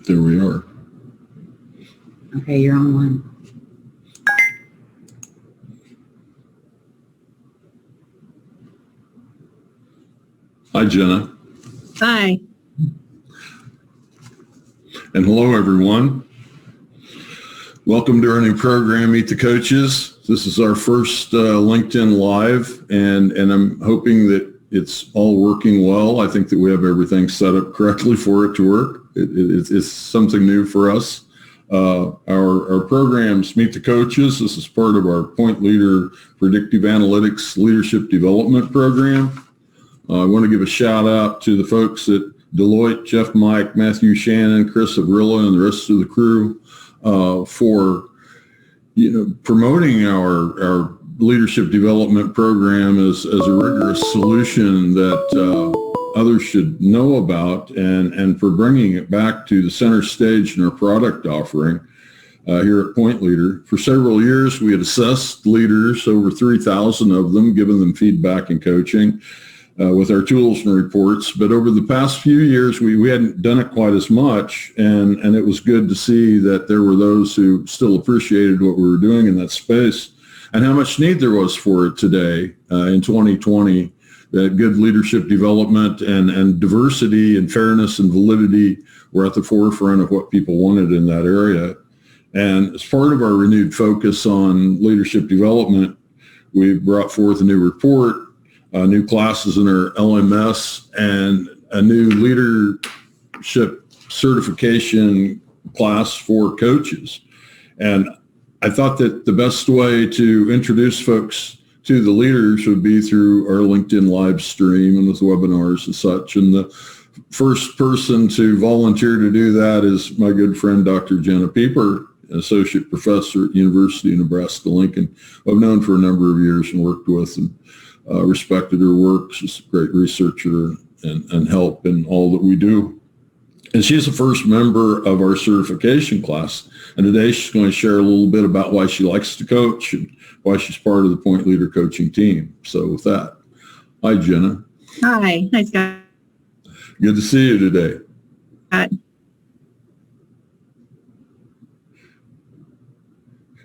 There we are. Okay, you're on one. Hi, Jenna. Hi. And hello, everyone. Welcome to our new program, Meet the Coaches. This is our first LinkedIn Live, and I'm hoping that it's all working well. I think that we have everything set up correctly for it to work. It's something new for us. Our programs, Meet the Coaches, this is part of our Point Leader Predictive Analytics Leadership Development Program. I want to give a shout out to the folks at Deloitte, Jeff, Mike, Matthew, Shannon, Chris Avrilla, and the rest of the crew for promoting our leadership development program as a rigorous solution that others should know about, and for bringing it back to the center stage in our product offering here at Point Leader. For several years, we had assessed leaders, over 3,000 of them, given them feedback and coaching with our tools and reports. But over the past few years, we hadn't done it quite as much, and it was good to see that there were those who still appreciated what we were doing in that space and how much need there was for it today in 2020, that good leadership development and diversity and fairness and validity were at the forefront of what people wanted in that area. And as part of our renewed focus on leadership development, we brought forth a new report, new classes in our LMS, and a new leadership certification class for coaches. And I thought that the best way to introduce folks to the leaders would be through our LinkedIn live stream and with webinars and such. And the first person to volunteer to do that is my good friend, Dr. Jenna Pieper, associate professor at University of Nebraska-Lincoln, who I've known for a number of years and worked with, and respected her work. She's a great researcher and help in all that we do. And she's the first member of our certification class. And today she's going to share a little bit about why she likes to coach and why she's part of the Point Leader coaching team. So with that, hi, Jenna. Hi. Nice guy. Good to see you today. Hi.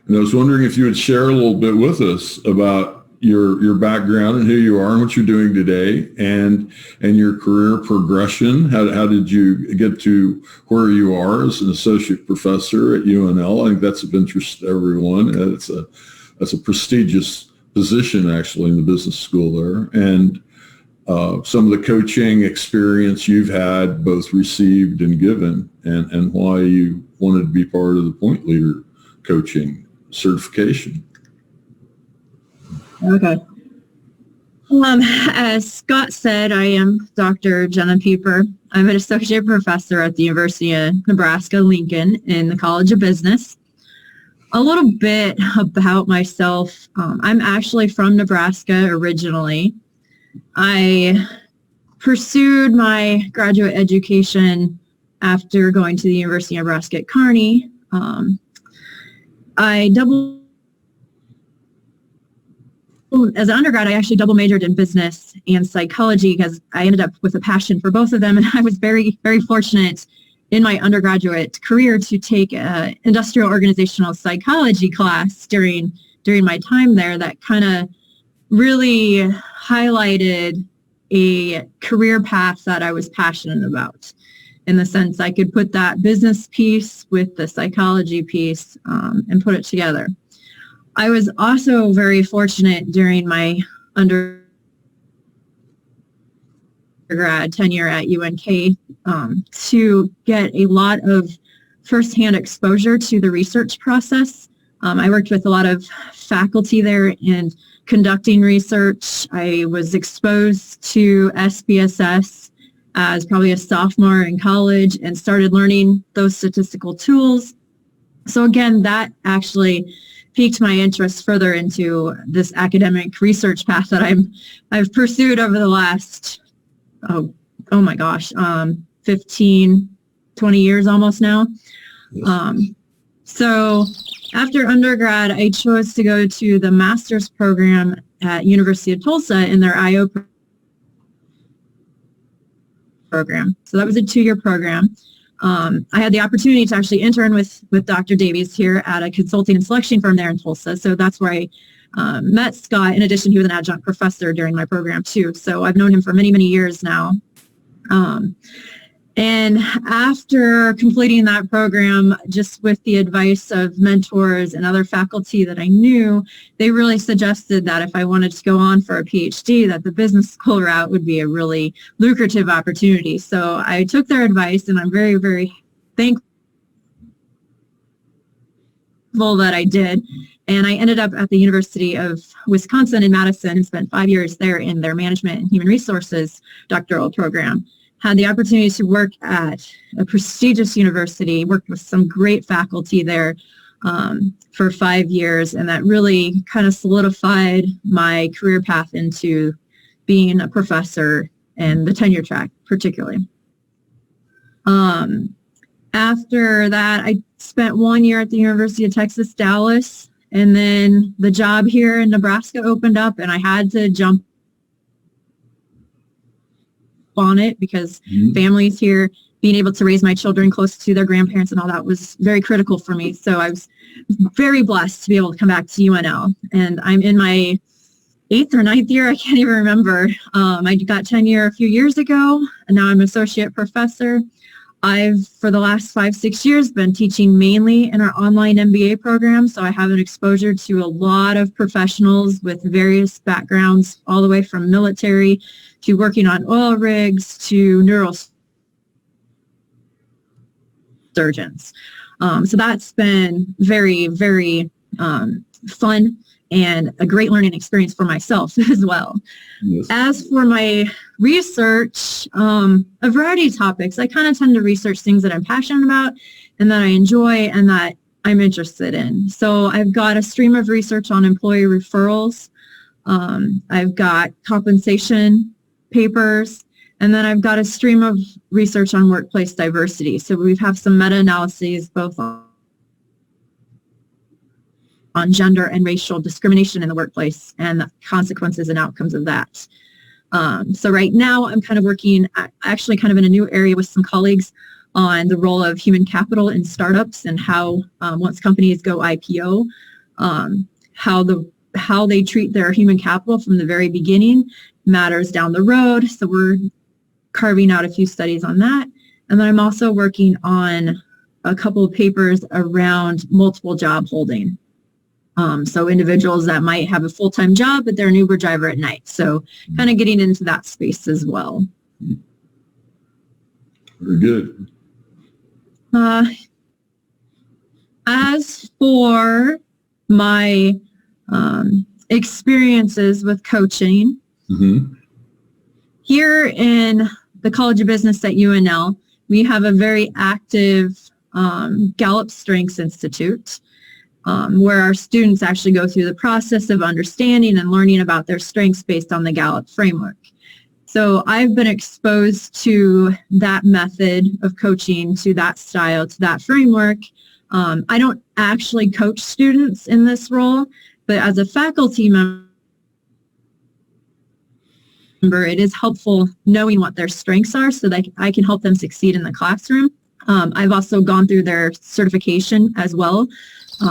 And I was wondering if you would share a little bit with us about your background and who you are and what you're doing today, and your career progression. How did you get to where you are as an associate professor at UNL? I think that's of interest to everyone. That's a prestigious position, actually, in the business school there. And some of the coaching experience you've had, both received and given, and why you wanted to be part of the Point Leader coaching certification. Okay. As Scott said, I am Dr. Jenna Pieper. I'm an associate professor at the University of Nebraska-Lincoln in the College of Business. A little bit about myself. I'm actually from Nebraska originally. I pursued my graduate education after going to the University of Nebraska at Kearney. As an undergrad, I actually double majored in business and psychology because I ended up with a passion for both of them. And I was very, very fortunate in my undergraduate career to take an industrial organizational psychology class during my time there that kind of really highlighted a career path that I was passionate about, in the sense I could put that business piece with the psychology piece and put it together. I was also very fortunate during my undergrad tenure at UNK to get a lot of firsthand exposure to the research process. I worked with a lot of faculty there and conducting research. I was exposed to SPSS as probably a sophomore in college and started learning those statistical tools. So again, that actually piqued my interest further into this academic research path that I've pursued over the last, oh my gosh, 15, 20 years almost now. Yes. So after undergrad, I chose to go to the master's program at University of Tulsa in their IO program. So that was a 2-year program. I had the opportunity to actually intern with Dr. Davies here at a consulting and selection firm there in Tulsa. So that's where I met Scott. In addition, he was an adjunct professor during my program too. So I've known him for many, many years now. And after completing that program, just with the advice of mentors and other faculty that I knew, they really suggested that if I wanted to go on for a PhD, that the business school route would be a really lucrative opportunity. So I took their advice, and I'm very, very thankful that I did. And I ended up at the University of Wisconsin in Madison and spent 5 years there in their management and human resources doctoral program. Had the opportunity to work at a prestigious university, worked with some great faculty there for 5 years, and that really kind of solidified my career path into being a professor and the tenure track particularly. After that, I spent 1 year at the University of Texas, Dallas, and then the job here in Nebraska opened up, and I had to jump on it because families here, being able to raise my children close to their grandparents and all that was very critical for me. So I was very blessed to be able to come back to UNL, and I'm in my 8th or 9th year. I can't even remember. I got tenure a few years ago, and now I'm associate professor. I've, for the last 5-6 years, been teaching mainly in our online MBA program. So I have an exposure to a lot of professionals with various backgrounds, all the way from military to working on oil rigs to neurosurgeons. So that's been very, very fun and a great learning experience for myself as well. Yes. As for my research, a variety of topics. I kind of tend to research things that I'm passionate about and that I enjoy and that I'm interested in. So I've got a stream of research on employee referrals. I've got compensation papers, and then I've got a stream of research on workplace diversity. So we have some meta-analyses both on gender and racial discrimination in the workplace and the consequences and outcomes of that. So right now I'm kind of working actually kind of in a new area with some colleagues on the role of human capital in startups and how once companies go IPO, how they treat their human capital from the very beginning matters down the road. So we're carving out a few studies on that. And then I'm also working on a couple of papers around multiple job holding. So individuals that might have a full-time job, but they're an Uber driver at night. So kind of getting into that space as well. Very good. As for my experiences with coaching, here in the College of Business at UNL, we have a very active Gallup Strengths Institute, where our students actually go through the process of understanding and learning about their strengths based on the Gallup framework. So I've been exposed to that method of coaching, to that style, to that framework. I don't actually coach students in this role, but as a faculty member, it is helpful knowing what their strengths are so that I can help them succeed in the classroom. I've also gone through their certification as well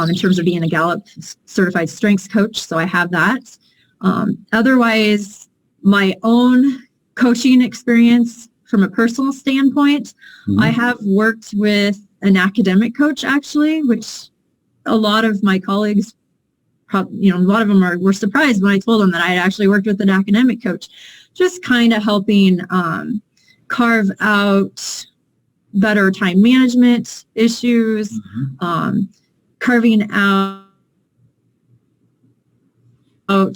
in terms of being a Gallup certified strengths coach. So I have that. Otherwise, my own coaching experience from a personal standpoint, I have worked with an academic coach actually, which a lot of my colleagues, a lot of them were surprised when I told them that I had actually worked with an academic coach, just kind of helping carve out better time management issues, carving out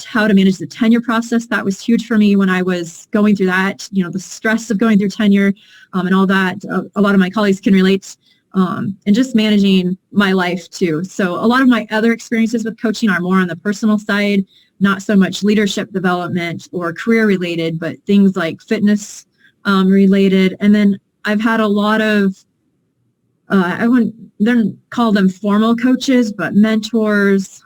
how to manage the tenure process. That was huge for me when I was going through that, the stress of going through tenure and all that. A lot of my colleagues can relate, and just managing my life too. So a lot of my other experiences with coaching are more on the personal side, not so much leadership development or career related, but things like fitness related. And then I've had a lot of I wouldn't call them formal coaches, but mentors,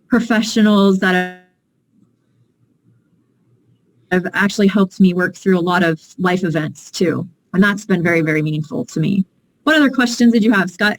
professionals that have actually helped me work through a lot of life events too. And that's been very, very meaningful to me. What other questions did you have, Scott?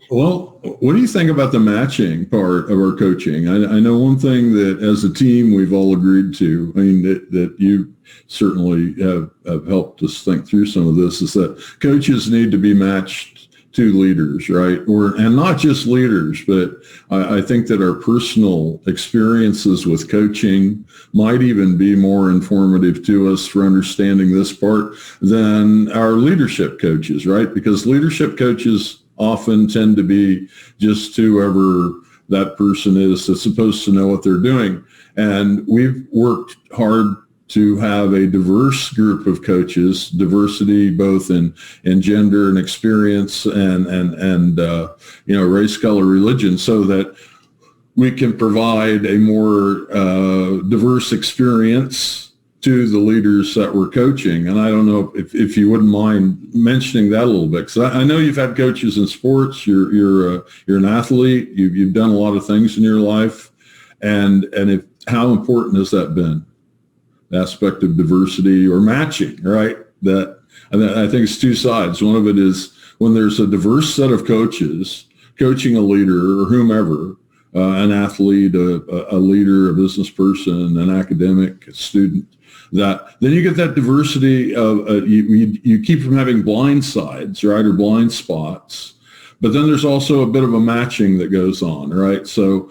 Well, what do you think about the matching part of our coaching? I know one thing that as a team we've all agreed to, I mean, that you certainly have helped us think through some of this, is that coaches need to be matched to leaders, right? And not just leaders, but I think that our personal experiences with coaching might even be more informative to us for understanding this part than our leadership coaches, right? Because leadership coaches often tend to be just whoever that person is that's supposed to know what they're doing. And we've worked hard to have a diverse group of coaches, diversity both in gender and experience and race, color, religion, so that we can provide a more diverse experience to the leaders that we're coaching. And I don't know if you wouldn't mind mentioning that a little bit, because I know you've had coaches in sports. You're an athlete. You've done a lot of things in your life, and how important has that been? Aspect of diversity or matching, right? That I think it's two sides. One of it is when there's a diverse set of coaches coaching a leader or whomever, an athlete, a leader, a business person, an academic, a student, that then you get that diversity of you keep from having blind sides, right, or blind spots. But then there's also a bit of a matching that goes on, right? So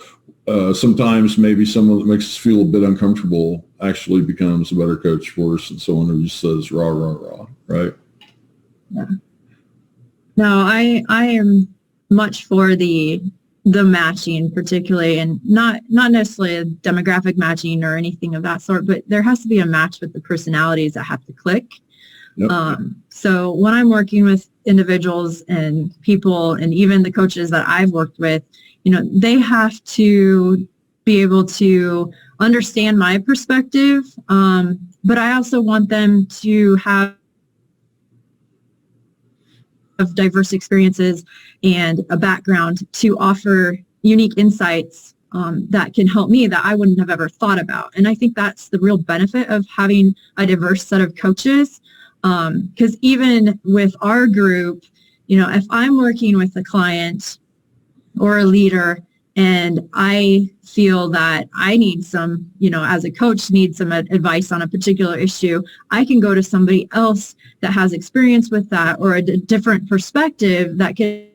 sometimes maybe someone that makes us feel a bit uncomfortable actually becomes a better coach for us, and someone who just says rah, rah, rah, right? Yeah. No, I am much for the matching particularly, and not necessarily a demographic matching or anything of that sort, but there has to be a match with the personalities that have to click. Yep. So when I'm working with individuals and people, and even the coaches that I've worked with, they have to be able to understand my perspective, but I also want them to have diverse experiences and a background to offer unique insights that can help me that I wouldn't have ever thought about. And I think that's the real benefit of having a diverse set of coaches, because even with our group, if I'm working with a client or a leader and I feel that I need some, as a coach, need some advice on a particular issue, I can go to somebody else that has experience with that or a different perspective that can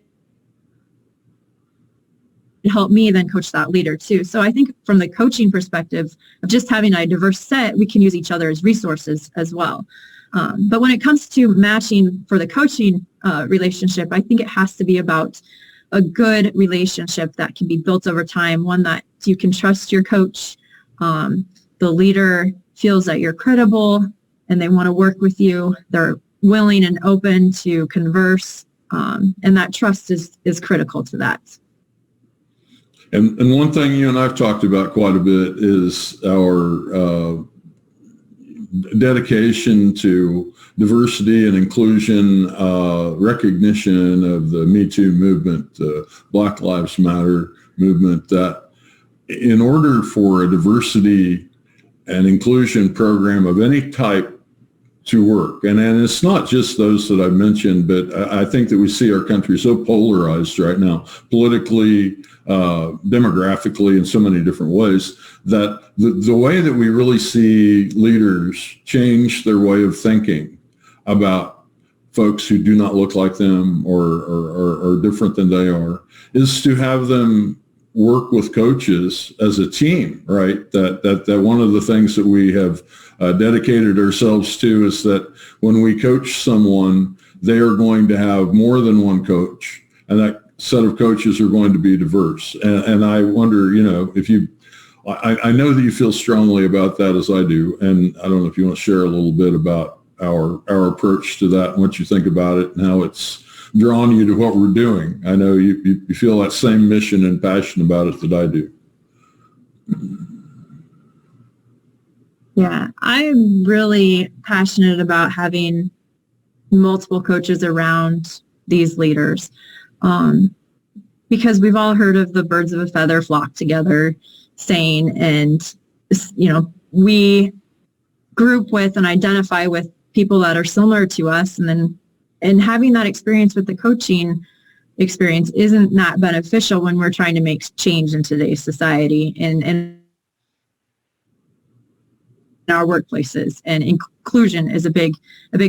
help me then coach that leader too. So I think from the coaching perspective of just having a diverse set, we can use each other as resources as well. But when it comes to matching for the coaching relationship, I think it has to be about a good relationship that can be built over time, one that you can trust your coach. The leader feels that you're credible and they want to work with you. They're willing and open to converse, and that trust is critical to that. And one thing you and I've talked about quite a bit is our dedication to diversity and inclusion, recognition of the Me Too movement, the Black Lives Matter movement, that in order for a diversity and inclusion program of any type to work, and it's not just those that I've mentioned, but I think that we see our country so polarized right now, politically, demographically, in so many different ways, that the way that we really see leaders change their way of thinking about folks who do not look like them or are different than they are is to have them work with coaches as a team, right? That one of the things that we have dedicated ourselves to is that when we coach someone, they are going to have more than one coach, and that set of coaches are going to be diverse. And I wonder, if you, I know that you feel strongly about that as I do, and I don't know if you want to share a little bit about our approach to that and what you think about it and how it's drawn you to what we're doing. I know you feel that same mission and passion about it that I do. Yeah, I'm really passionate about having multiple coaches around these leaders, because we've all heard of the birds of a feather flock together saying, and we group with and identify with people that are similar to us, and having that experience with the coaching experience isn't that beneficial when we're trying to make change in today's society and in our workplaces. And inclusion is a big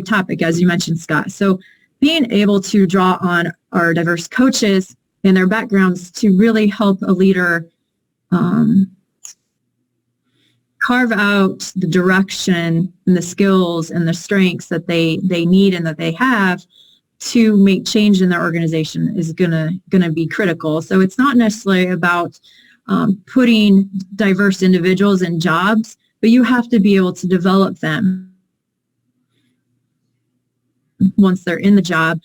topic, as you mentioned, Scott. So being able to draw on our diverse coaches and their backgrounds to really help a leader carve out the direction and the skills and the strengths that they need and that they have to make change in their organization is gonna be critical. So it's not necessarily about putting diverse individuals in jobs, but you have to be able to develop them once they're in the job,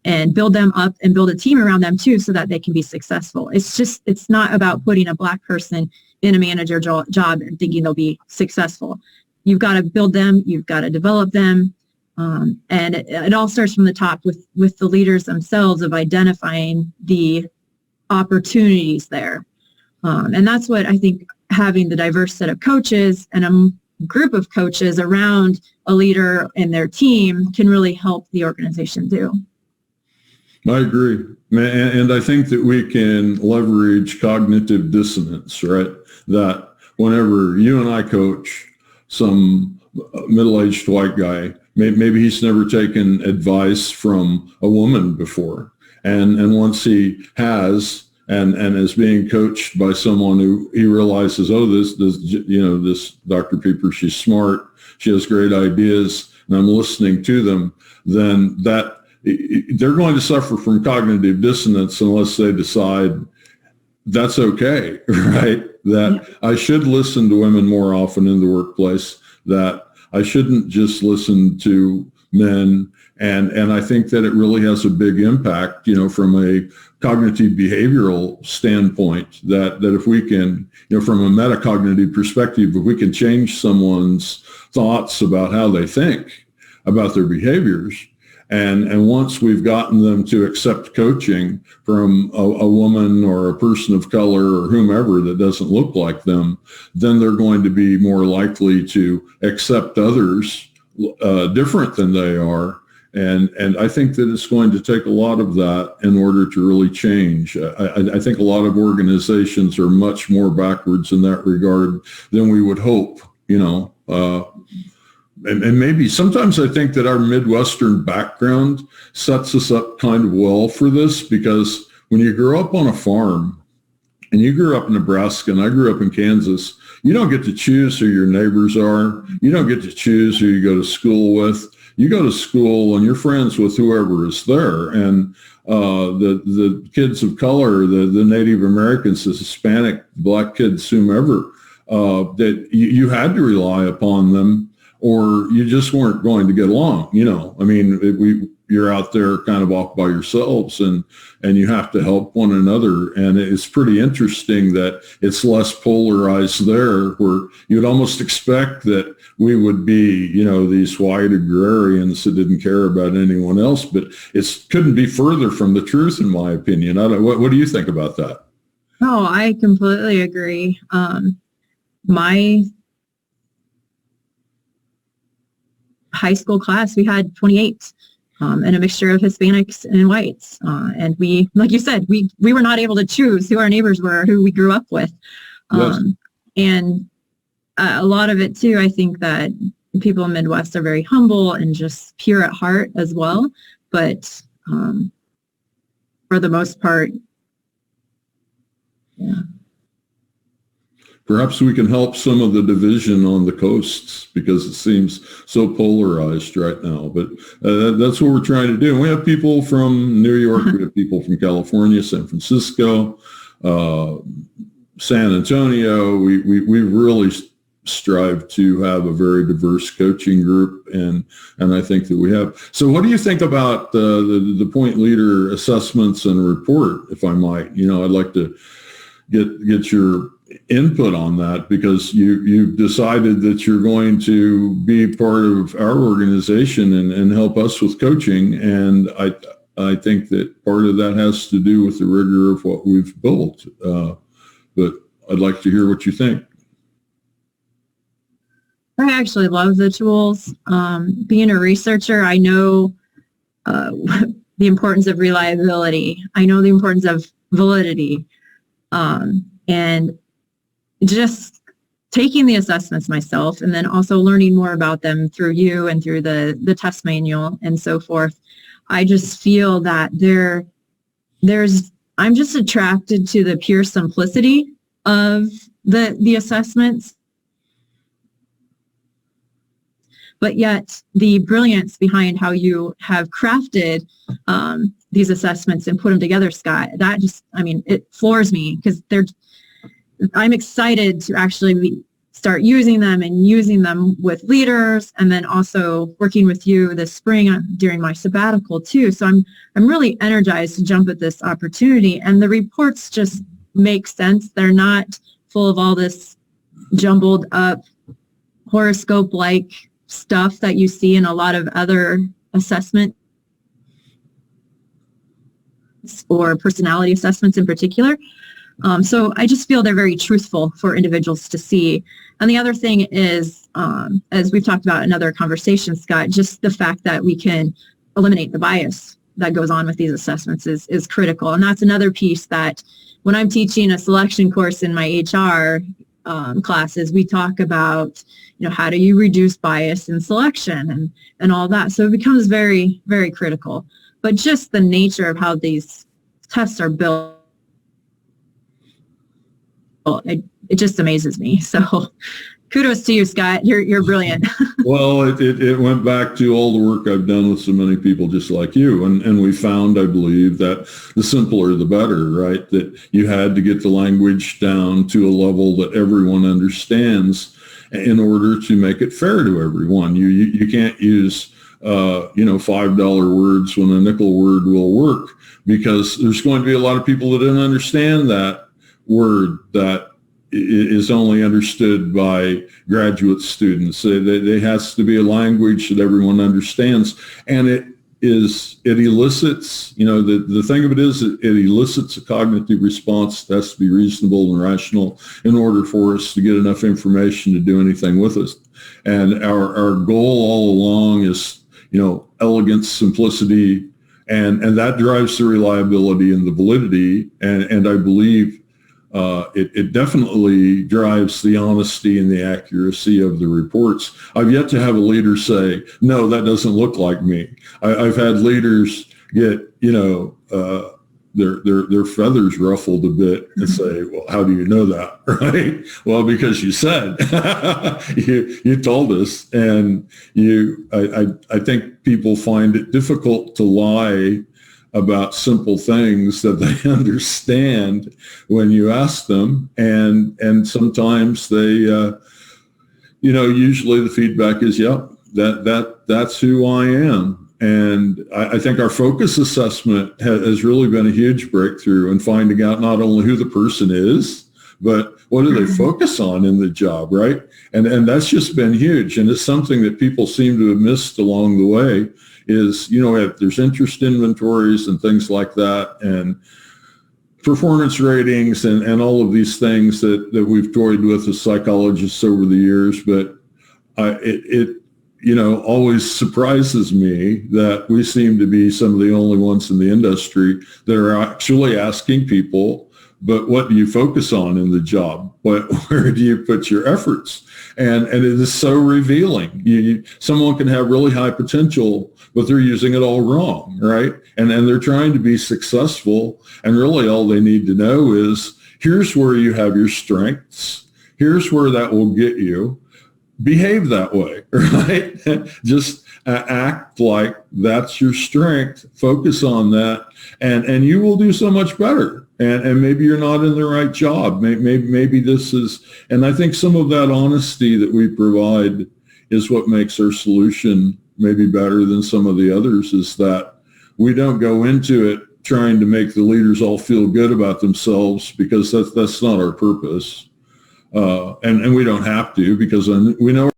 and build them up and build a team around them too, so that they can be successful. It's not about putting a Black person in a manager job and thinking they'll be successful. You've got to build them, you've got to develop them. And it all starts from the top with the leaders themselves of identifying the opportunities there. And that's what I think having the diverse set of coaches and a group of coaches around a leader and their team can really help the organization do. I agree. And I think that we can leverage cognitive dissonance, right? That whenever you and I coach some middle-aged white guy, maybe he's never taken advice from a woman before. And once he has, and is being coached by someone who he realizes, oh, this Dr. Pieper, she's smart, she has great ideas, and I'm listening to them, then they're going to suffer from cognitive dissonance unless they decide that's okay, right? That I should listen to women more often in the workplace, that I shouldn't just listen to men. And I think that it really has a big impact, from a cognitive behavioral standpoint, that if we can, from a metacognitive perspective, if we can change someone's thoughts about how they think about their behaviors, and once we've gotten them to accept coaching from a woman or a person of color or whomever that doesn't look like them, then they're going to be more likely to accept others different than they are. And I think that it's going to take a lot of that in order to really change. I think a lot of organizations are much more backwards in that regard than we would hope, And maybe sometimes I think that our Midwestern background sets us up kind of well for this, because when you grow up on a farm, and you grew up in Nebraska and I grew up in Kansas, you don't get to choose who your neighbors are. You don't get to choose who you go to school with. You go to school and you're friends with whoever is there. And the kids of color, the Native Americans, the Hispanic, Black kids, whomever, that you had to rely upon them, or you just weren't going to get along. You're out there kind of off by yourselves, and you have to help one another. And it's pretty interesting that it's less polarized there, where you'd almost expect that we would be, these white agrarians that didn't care about anyone else, but it couldn't be further from the truth, in my opinion. What do you think about that? Oh, I completely agree. My high school class, we had 28 and a mixture of Hispanics and whites. And we, like you said, we were not able to choose who our neighbors were, who we grew up with. Yes. And a lot of it too, I think that people in Midwest are very humble and just pure at heart as well. But for the most part, yeah. Perhaps we can help some of the division on the coasts, because it seems so polarized right now. But that's what we're trying to do. And we have people from New York, we have people from California, San Francisco, San Antonio. We really strive to have a very diverse coaching group, and I think that we have. So what do you think about the point leader assessments and report, if I might? I'd like to get your input on that, because you've decided that you're going to be part of our organization and help us with coaching. And I think that part of that has to do with the rigor of what we've built. But I'd like to hear what you think. I actually love the tools. Being a researcher, I know the importance of reliability. I know the importance of validity. And just taking the assessments myself and then also learning more about them through you and through the test manual and so forth. I just feel that I'm just attracted to the pure simplicity of the assessments, but yet the brilliance behind how you have crafted these assessments and put them together, Scott, that just, it floors me because I'm excited to actually start using them and using them with leaders, and then also working with you this spring during my sabbatical too. So I'm really energized to jump at this opportunity, and the reports just make sense. They're not full of all this jumbled up horoscope-like stuff that you see in a lot of other assessments or personality assessments in particular. So I just feel they're very truthful for individuals to see. And the other thing is, as we've talked about in other conversations, Scott, just the fact that we can eliminate the bias that goes on with these assessments is critical. And that's another piece that when I'm teaching a selection course in my HR classes, we talk about, how do you reduce bias in selection and all that. So it becomes very, very critical. But just the nature of how these tests are built, it just amazes me. So kudos to you, Scott. You're brilliant. Well, it went back to all the work I've done with so many people just like you. And we found, I believe, that the simpler the better, right? That you had to get the language down to a level that everyone understands in order to make it fair to everyone. You can't use $5 words when a nickel word will work, because there's going to be a lot of people that don't understand that word that is only understood by graduate students. It has to be a language that everyone understands, and it elicits, the thing of it is it elicits a cognitive response that has to be reasonable and rational in order for us to get enough information to do anything with us. And our goal all along is, elegance, simplicity, and that drives the reliability and the validity. And I believe it definitely drives the honesty and the accuracy of the reports. I've yet to have a leader say, no, that doesn't look like me. I've had leaders get, their feathers ruffled a bit and say, well, how do you know that? Right? Well, because you said, you told us, and I think people find it difficult to lie about simple things that they understand when you ask them. And sometimes they, usually the feedback is, yep, that's who I am. And I think our focus assessment has really been a huge breakthrough in finding out not only who the person is, but what do they focus on in the job, right? And that's just been huge. And it's something that people seem to have missed along the way is, if there's interest inventories and things like that, and performance ratings and all of these things that we've toyed with as psychologists over the years. But it always surprises me that we seem to be some of the only ones in the industry that are actually asking people, but what do you focus on in the job? Where do you put your efforts? And it is so revealing. Someone can have really high potential, but they're using it all wrong, right? And they're trying to be successful, and really all they need to know is, here's where you have your strengths. Here's where that will get you. Behave that way, right? Just act like that's your strength. Focus on that, and you will do so much better. And maybe you're not in the right job. Maybe this is, and I think some of that honesty that we provide is what makes our solution maybe better than some of the others, is that we don't go into it trying to make the leaders all feel good about themselves, because that's not our purpose. And we don't have to, because we know